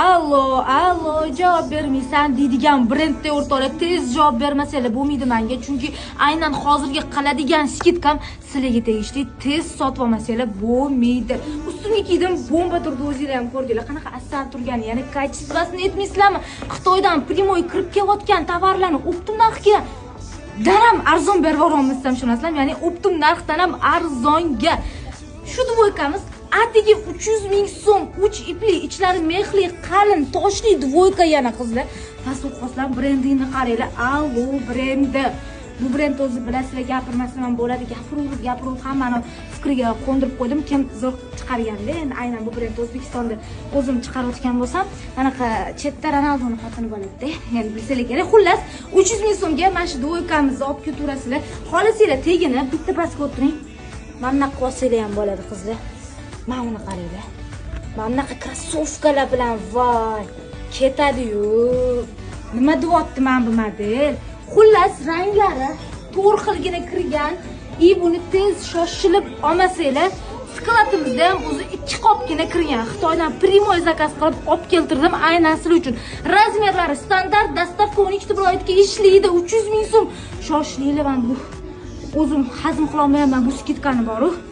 allo javob bermaysan deydigan brendda o'rtoqlar tez javob bermasanglar bo'lmaydi menga, chunki aynan hozirgi qiladigan skidkam sizlarga tegishli. Tez sotib olmasanglar bo'lmaydi. Ustimga kiydim, bomba turdi, o'zinglar ham ko'rdinglar. Qanaqa asar turgani, ya'ni kачествосini aytmaysizlarmi? Xitoydan primoy kirib kelayotgan tovarlarni optim narxga daram arzon berib yuborolmasam tushunasizlarmi? Ya'ni optim narxdan ham arzonga. Shu dvoykamiz atigi 300 ming so'm, 3 ipli, ichlari mexli, qalin, toshli dvoyka yana qizlar. Tasavvurxoslar brendini qaranglar. Allo brendi. Bu brend o'zi bilasizlar, gapirmasam ham bo'ladi. Gapirib hammani fikriga qo'ndirib qo'ydim. Kim zo'r chiqarganda, endi aynan bu brend O'zbekistonda o'zim chiqarayotgan bo'lsam, anaqa chetda Ronaldoni xotini bo'ladi-da. Endi bilsanglar kerak. Xullas, 300 ming so'mga mana shu dvoykamizni olib ketaverasizlar. Xohlasanglar tegini bitta pastga o'tiring. Mana bunaqa qilsanglar ham bo'ladi qizlar. Mana buni qaranglar. Mana bunaqa krossovkalar bilan voy, ketadi-yu. Nima deyapti mana bu model? Xullas, ranglari 4 xilgina kirgan. Buni tez shoshilib olmasanglar, skladimizda ham o'zi 2 qopgina kirgan. Xitoydan primoy zakaz qilib olib keltirdim aynan sizlar uchun. Razmerlari standart, dostavka 12 viloyatga ishlaydi. 300 ming so'm. Shoshilinglar, men bu o'zim hazm qila olmayman bu skidkani bor-ku.